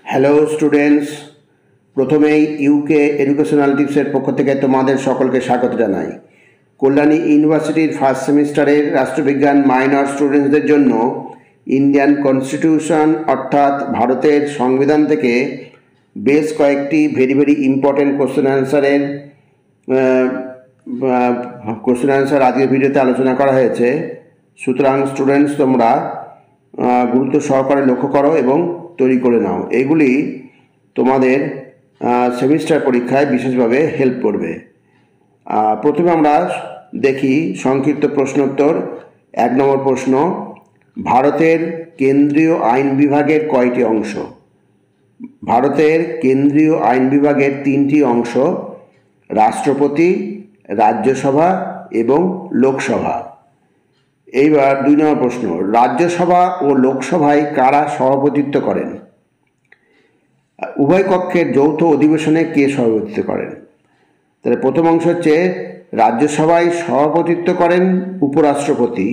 Hello students, প্রথমেই UK educational টিপসের পক্ষ থেকে তোমাদের সকলকে স্বাগত জানাই। কল্যাণী ইউনিভার্সিটির ফার্স্ট সেমিস্টারের রাষ্ট্রবিজ্ঞান মাইনর স্টুডেন্টসদের জন্য ইন্ডিয়ান কনস্টিটিউশন অর্থাৎ ভারতের সংবিধান থেকে বেশ কয়েকটি ভেরি ইম্পর্টেন্ট কোশ্চেন অ্যান্সার আজকের ভিডিওতে আলোচনা করা হয়েছে। সুতরাং স্টুডেন্টস, তোমরা গুরুত্ব সহকারে লক্ষ্য করো এবং তৈরি করে নাও। এগুলি তোমাদের সেমিস্টার পরীক্ষায় বিশেষভাবে হেল্প করবে। প্রথমে আমরা দেখি সংক্ষিপ্ত প্রশ্নোত্তর। 1 নম্বর প্রশ্ন, ভারতের কেন্দ্রীয় আইন বিভাগের কয়টি অংশ? ভারতের কেন্দ্রীয় আইন বিভাগের 3টি অংশ, রাষ্ট্রপতি, রাজ্যসভা এবং লোকসভা। এইবার 2 নম্বর প্রশ্ন, রাজ্যসভা ও লোকসভায় কারা সভাপতিত্ব করেন? উভয় কক্ষের যৌথ অধিবেশনে কে সভাপতিত্ব করেন? তাহলে প্রথম অংশ হচ্ছে রাজ্যসভায় সভাপতিত্ব করেন উপরাষ্ট্রপতি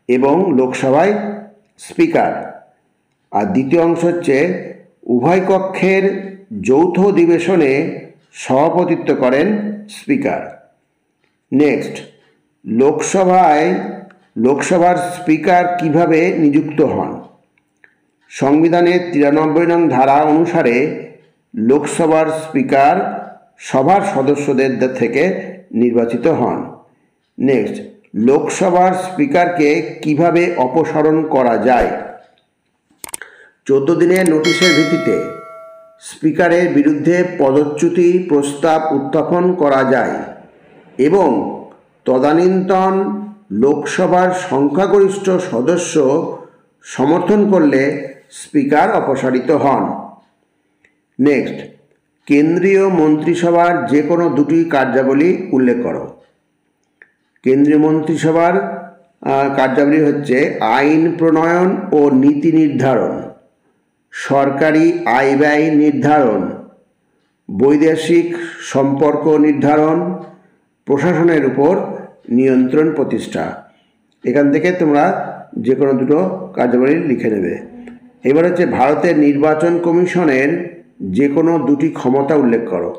এবং লোকসভায় স্পিকার। আর দ্বিতীয় অংশ হচ্ছে উভয় কক্ষের যৌথ অধিবেশনে সভাপতিত্ব করেন স্পিকার। নেক্সট, লোকসভার স্পিকার কিভাবে নিযুক্ত হন? সংবিধানের 93 নং ধারা অনুসারে লোকসভার স্পিকার সভার সদস্যদের থেকে নির্বাচিত হন। নেক্সট, লোকসভার স্পিকারকে কিভাবে অপসারণ করা যায়? 14 দিনের নোটিশের ভিত্তিতে স্পিকারের বিরুদ্ধে পদচ্যুতি প্রস্তাব উত্থাপন করা যায় এবং তদানীন্তন লোকসভার সংখ্যাগরিষ্ঠ সদস্য সমর্থন করলে স্পিকার অপসারিত হন। নেক্সট, কেন্দ্রীয় মন্ত্রিসভার যে কোনো 2টি কার্যাবলী উল্লেখ করো। কেন্দ্রীয় মন্ত্রিসভার কার্যাবলী হচ্ছে আইন প্রণয়ন ও নীতি নির্ধারণ, সরকারি আয় ব্যয় নির্ধারণ, বৈদেশিক সম্পর্ক নির্ধারণ, প্রশাসনের উপর নিয়ন্ত্রণ প্রতিষ্ঠা। এখান থেকে তোমরা যে কোনো 2টো কার্যাবলী লিখে নেবে। এবার হচ্ছে ভারতের নির্বাচন কমিশনের যে কোনো 2টি ক্ষমতা উল্লেখ করো।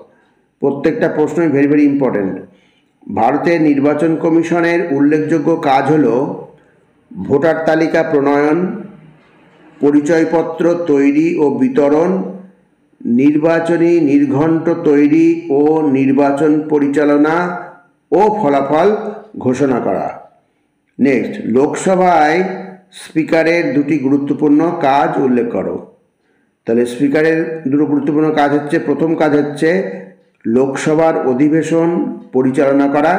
প্রত্যেকটা প্রশ্নই ভেরি ইম্পর্টেন্ট। ভারতের নির্বাচন কমিশনের উল্লেখযোগ্য কাজ হলো ভোটার তালিকা প্রণয়ন, পরিচয়পত্র তৈরি ও বিতরণ, নির্বাচনী নির্ঘণ্ট তৈরি ও নির্বাচন পরিচালনা ও ফলাফল ঘোষণা করা। নেক্সট, লোকসভায় স্পিকারের 2টি গুরুত্বপূর্ণ কাজ উল্লেখ করো। তাহলে স্পিকারের 2টো গুরুত্বপূর্ণ কাজ হচ্ছে, প্রথম কাজ হচ্ছে লোকসভার অধিবেশন পরিচালনা করা,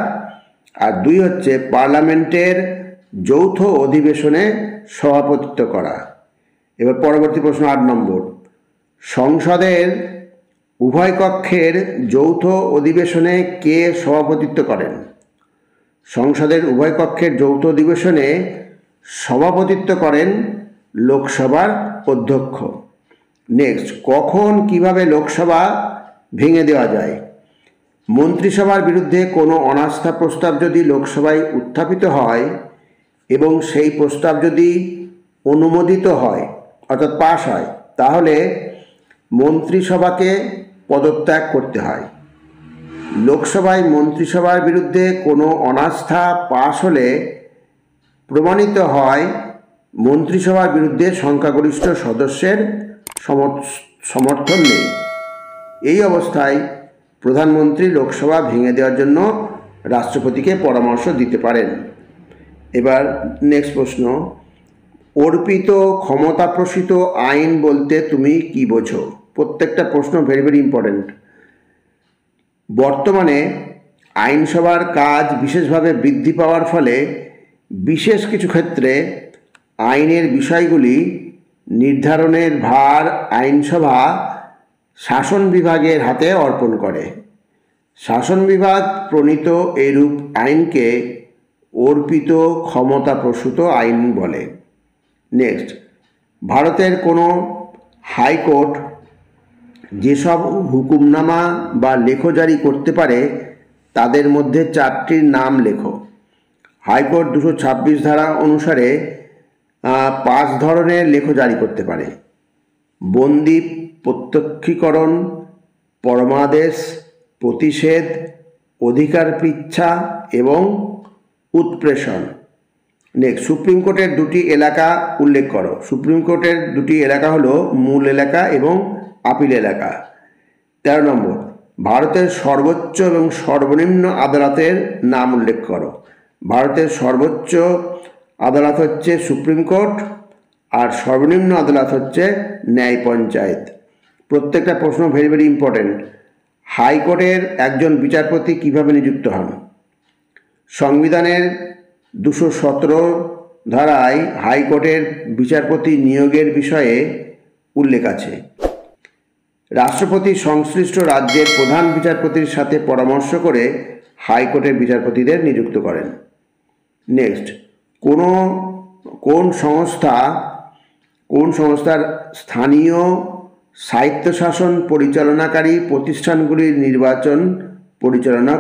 আর 2 হচ্ছে পার্লামেন্টের যৌথ অধিবেশনে সভাপতিত্ব করা। এবার পরবর্তী প্রশ্ন 8 নম্বর, সংসদের উভয় কক্ষের যৌথ অধিবেশনে কে সভাপতিত্ব করেন? সংসদের উভয় কক্ষের যৌথ অধিবেশনে সভাপতিত্ব করেন লোকসভার অধ্যক্ষ। নেক্সট, কখন কিভাবে লোকসভা ভেঙে দেওয়া যায়? মন্ত্রিসভার বিরুদ্ধে কোনো অনাস্থা প্রস্তাব যদি লোকসভায় উত্থাপিত হয় এবং সেই প্রস্তাব যদি অনুমোদিত হয় অর্থাৎ পাশ হয়, তাহলে মন্ত্রিসভাকে পদত্যাগ করতে হয়। লোকসভায় মন্ত্রিসভার বিরুদ্ধে কোনো অনাস্থা পাশ হলে প্রমাণিত হয় মন্ত্রিসভার বিরুদ্ধে সংখ্যাগরিষ্ঠ সদস্যের সমর্থন নেই। এই অবস্থায় প্রধানমন্ত্রী লোকসভা ভেঙে দেওয়ার জন্য রাষ্ট্রপতিকে পরামর্শ দিতে পারেন। এবার নেক্সট প্রশ্ন, অর্পিত ক্ষমতাপ্রসূত আইন বলতে তুমি কি বোঝো? প্রত্যেকটা প্রশ্ন ভেরি ইম্পর্টেন্ট। বর্তমানে আইনসভার কাজ বিশেষভাবে বৃদ্ধি পাওয়ার ফলে বিশেষ কিছু ক্ষেত্রে আইনের বিষয়গুলি নির্ধারণের ভার আইনসভা শাসন বিভাগের হাতে অর্পণ করে। শাসন বিভাগ প্রণীত এরূপ আইনকে অর্পিত ক্ষমতাপ্রসূত আইন বলে। নেক্সট, ভারতের কোনো হাইকোর্ট যেসব হুকুমনামা বা লেখ জারি করতে পারে তাদের মধ্যে 4টির নাম লেখো। হাইকোর্ট 226 ধারা অনুসারে 5 ধরনের লেখ জারি করতে পারে: বন্দি, প্রত্যক্ষীকরণ, পরমাদেশ, প্রতিষেধ, অধিকার পৃচ্ছা এবং উৎপ্রেষণ। নেক্সট, সুপ্রিম কোর্টের 2টি এলাকা উল্লেখ করো। সুপ্রিম কোর্টের 2টি এলাকা হলো মূল এলাকা এবং আপিল এলাকা। 13 নম্বর, ভারতের সর্বোচ্চ এবং সর্বনিম্ন আদালতের নাম উল্লেখ করো। ভারতের সর্বোচ্চ আদালত হচ্ছে সুপ্রিম কোর্ট, আর সর্বনিম্ন আদালত হচ্ছে ন্যায় পঞ্চায়েত। প্রত্যেকটা প্রশ্ন ভেরি ভেরি ইম্পর্টেন্ট। হাইকোর্টের একজন বিচারপতি কিভাবে নিযুক্ত হন? সংবিধানের 217 ধারায় হাইকোর্টের বিচারপতি নিয়োগের বিষয়ে উল্লেখ আছে। রাষ্ট্রপতি সংশ্লিষ্ট রাজ্যের প্রধান বিচারপতির সাথে পরামর্শ করে হাইকোর্টের বিচারপতিদের নিযুক্ত করেন। নেক্সট, কোন সংস্থার স্থানীয় স্বায়ত্তশাসন পরিচালনাকারী প্রতিষ্ঠানগুলির নির্বাচন পরিচালনা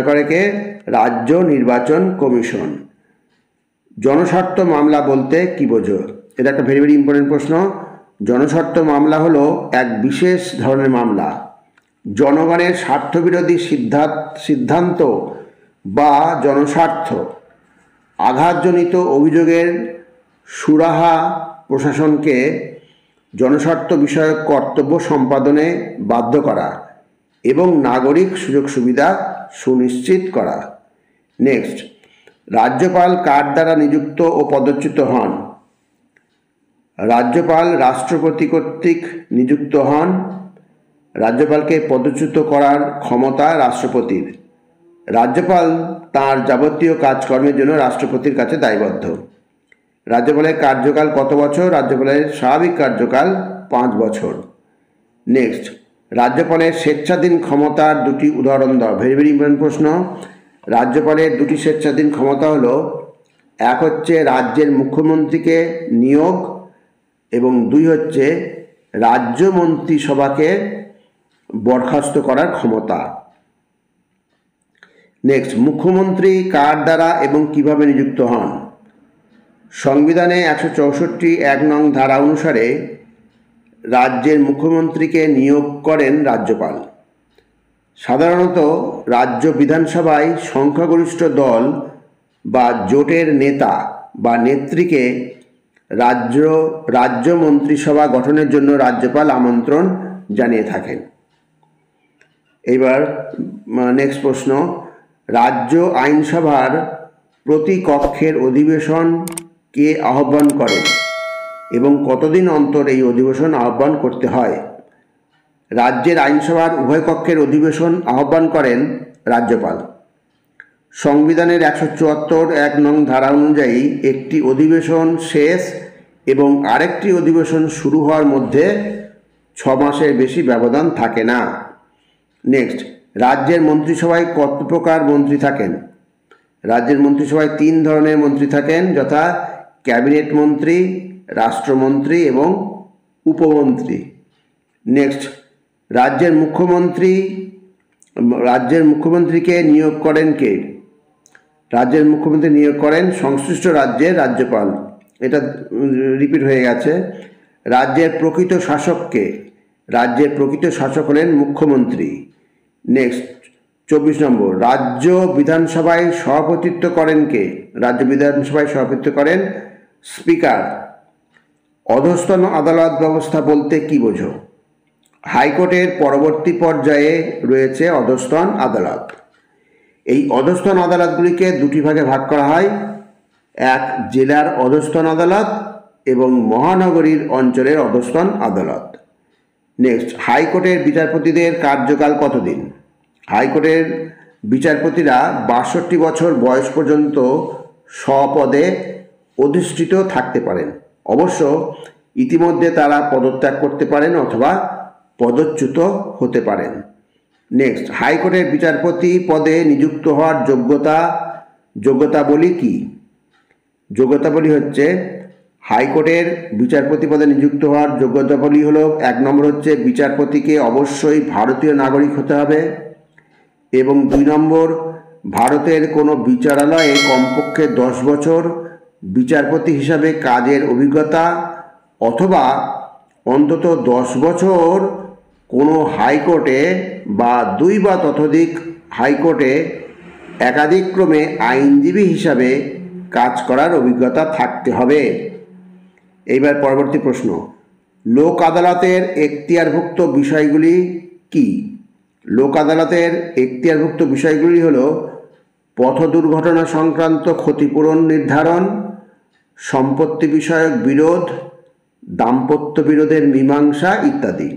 করে কে? রাজ্য নির্বাচন কমিশন। জনস্বার্থ মামলা বলতে কি বোঝো? এটা একটা ভেরি ভেরি ইম্পর্টেন্ট প্রশ্ন। জনস্বার্থ মামলা হলো এক বিশেষ ধরনের মামলা। জনগণের স্বার্থবিরোধী সিদ্ধান্ত বা জনস্বার্থ আঘাতজনিত অভিযোগের সুরাহা প্রশাসনকে জনস্বার্থ বিষয়ক কর্তব্য সম্পাদনে বাধ্য করা এবং নাগরিক সুযোগ সুবিধা সুনিশ্চিত করা। নেক্সট, রাজ্যপাল কার দ্বারা নিযুক্ত ও পদচ্যুত হন? রাজ্যপাল রাষ্ট্রপতি কর্তৃক নিযুক্ত হন। রাজ্যপালকে পদচ্যুত করার ক্ষমতা রাষ্ট্রপতির। রাজ্যপাল তার যাবতীয় কাজকর্মের জন্য রাষ্ট্রপতির কাছে দায়বদ্ধ। রাজ্যপালের কার্যকাল কত বছর? রাজ্যপালের স্বাভাবিক কার্যকাল 5 বছর। নেক্সট, রাজ্যপালের স্বেচ্ছাধীন ক্ষমতার 2টি উদাহরণ দাও। ভেরি ভেরি ইম্পর্টেন্ট প্রশ্ন। রাজ্যপালের 2টি স্বেচ্ছাধীন ক্ষমতা হলো, এক হচ্ছে রাজ্যের মুখ্যমন্ত্রীকে নিয়োগ এবং 2 হচ্ছে রাজ্য মন্ত্রিসভাকে বরখাস্ত করার ক্ষমতা। নেক্সট, মুখ্যমন্ত্রী কার দ্বারা এবং কিভাবে নিযুক্ত হন? সংবিধানে 164(1) নং ধারা অনুসারে রাজ্যের মুখ্যমন্ত্রীকে নিয়োগ করেন রাজ্যপাল। সাধারণত রাজ্য বিধানসভায় সংখ্যাগরিষ্ঠ দল বা জোটের নেতা বা নেত্রীকে রাজ্য মন্ত্রিসভা গঠনের জন্য রাজ্যপাল আমন্ত্রণ জানিয়ে থাকেন। এবার নেক্সট প্রশ্ন, রাজ্য আইনসভার প্রতি কক্ষের অধিবেশন কে আহ্বান করেন এবং কতদিন অন্তর এই অধিবেশন আহ্বান করতে হয়? রাজ্যের আইনসভার উভয় কক্ষের অধিবেশন আহ্বান করেন রাজ্যপাল। সংবিধানের 174(1) নং ধারা অনুযায়ী একটি অধিবেশন শেষ এবং আরেকটি অধিবেশন শুরু হওয়ার মধ্যে 6 মাসের বেশি ব্যবধান থাকে না। নেক্সট, রাজ্যের মন্ত্রিসভায় কত প্রকার মন্ত্রী থাকেন? রাজ্যের মন্ত্রিসভায় 3 ধরনের মন্ত্রী থাকেন, যথা ক্যাবিনেট মন্ত্রী, রাষ্ট্রমন্ত্রী এবং উপমন্ত্রী। নেক্সট, রাজ্যের মুখ্যমন্ত্রীকে নিয়োগ করেন কে? রাজ্যের মুখ্যমন্ত্রী নিয়োগ করেন সংশ্লিষ্ট রাজ্যের রাজ্যপাল। এটা রিপিট হয়ে গেছে। রাজ্যের প্রকৃত শাসককে? রাজ্যের প্রকৃত শাসক হলেন মুখ্যমন্ত্রী। নেক্সট, 24 নম্বর, রাজ্য বিধানসভায় সভাপতিত্ব করেন কে? রাজ্য বিধানসভায় সভাপতিত্ব করেন স্পিকার। অধস্তন আদালত ব্যবস্থা বলতে কি বোঝো? হাইকোর্টের পরবর্তী পর্যায়ে রয়েছে অধস্তন আদালত। এই অধস্তন আদালতগুলিকে 2টি ভাগে ভাগ করা হয়, এক জেলার অধস্তন আদালত এবং মহানগরীর অঞ্চলের অধস্তন আদালত। নেক্সট, হাইকোর্টের বিচারপতিদের কার্যকাল কতদিন? হাইকোর্টের বিচারপতিরা 62 বছর বয়স পর্যন্ত স্বপদে অধিষ্ঠিত থাকতে পারেন। অবশ্য ইতিমধ্যে তারা পদত্যাগ করতে পারেন অথবা পদচ্যুত হতে পারেন। নেক্সট, হাইকোর্টের বিচারপতি পদে নিযুক্ত হওয়ার যোগ্যতাবলী কি? যোগ্যতাবলী হচ্ছে, হাইকোর্টের বিচারপতি পদে নিযুক্ত হওয়ার যোগ্যতাবলী হলো, 1 নম্বর হচ্ছে বিচারপতিকে অবশ্যই ভারতীয় নাগরিক হতে হবে। এবং 2 নম্বর, ভারতের কোনো বিচারালয়ে কমপক্ষে 10 বছর বিচারপতি হিসাবে কাজের অভিজ্ঞতা অথবা অন্তত 10 বছর কোনো হাইকোর্টে বা 2 বা ততোধিক হাইকোর্টে একাধিক্রমে আইনজীবী হিসাবে কাজ করার অভিজ্ঞতা থাকতে হবে। এইবার পরবর্তী প্রশ্ন, লোক আদালতের এখতিয়ারভুক্ত বিষয়গুলি কি? লোক আদালতের এখতিয়ারভুক্ত বিষয়গুলি হলো পথ দুর্ঘটনা সংক্রান্ত ক্ষতিপূরণ নির্ধারণ, সম্পত্তি বিষয়ক বিরোধ, দাম্পত্য বিরোধের মীমাংসা ইত্যাদি।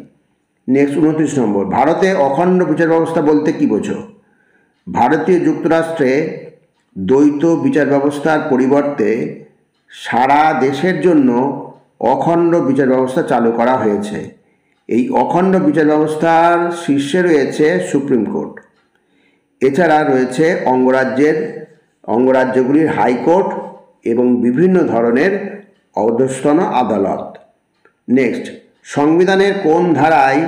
নেক্সট 29 নম্বর, ভারতে অখণ্ড বিচার ব্যবস্থা বলতে কী বোঝো? ভারতীয় যুক্তরাষ্ট্রে দ্বৈত বিচার ব্যবস্থার পরিবর্তে সারা দেশের জন্য অখণ্ড বিচার ব্যবস্থা চালু করা হয়েছে। এই অখণ্ড বিচার ব্যবস্থার শীর্ষে রয়েছে সুপ্রিম কোর্ট। এছাড়া রয়েছে অঙ্গরাজ্যগুলির হাইকোর্ট এবং বিভিন্ন ধরনের অধস্তন আদালত। নেক্সট, সংবিধানের কোন ধারায়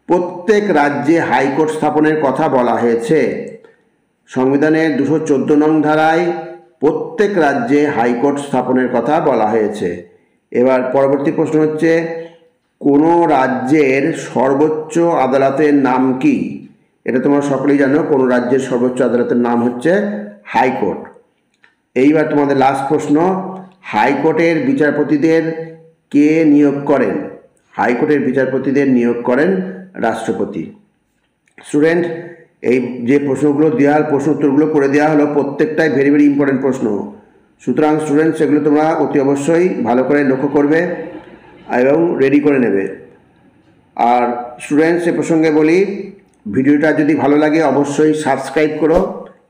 প্রত্যেক রাজ্যে হাইকোর্ট স্থাপনের কথা বলা হয়েছে? সংবিধানের 214 নং ধারায় প্রত্যেক রাজ্যে হাইকোর্ট স্থাপনের কথা বলা হয়েছে। এবার পরবর্তী প্রশ্ন হচ্ছে, কোনো রাজ্যের সর্বোচ্চ আদালতের নাম কি? এটা তোমরা সকলেই জানো, কোনো রাজ্যের সর্বোচ্চ আদালতের নাম হচ্ছে হাইকোর্ট। এইবার তোমাদের লাস্ট প্রশ্ন, হাইকোর্টের বিচারপতিদের কে নিয়োগ করেন? হাইকোর্টের বিচারপতিদের নিয়োগ করেন রাষ্ট্রপতি। স্টুডেন্ট, এই যে প্রশ্নগুলো দেওয়া প্রশ্ন উত্তরগুলো করে দেওয়া হলো প্রত্যেকটাই ভেরি ভেরি ইম্পর্টেন্ট প্রশ্ন। সুতরাং স্টুডেন্ট, সেগুলো তোমরা অতি অবশ্যই ভালো করে লক্ষ্য করবে এবং রেডি করে নেবে। আর স্টুডেন্টস, এ প্রসঙ্গে বলি, ভিডিওটা যদি ভালো লাগে অবশ্যই সাবস্ক্রাইব করো,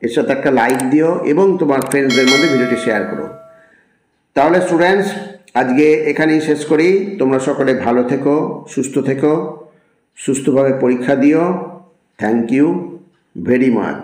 এর সাথে একটা লাইক দিও এবং তোমার ফ্রেন্ডসদের মধ্যে ভিডিওটি শেয়ার করো। তাহলে স্টুডেন্টস, আজকে এখানেই শেষ করি। তোমরা সকলে ভালো থেকো, সুস্থ থেকো, সুস্থভাবে পরীক্ষা দিও। Thank you very much.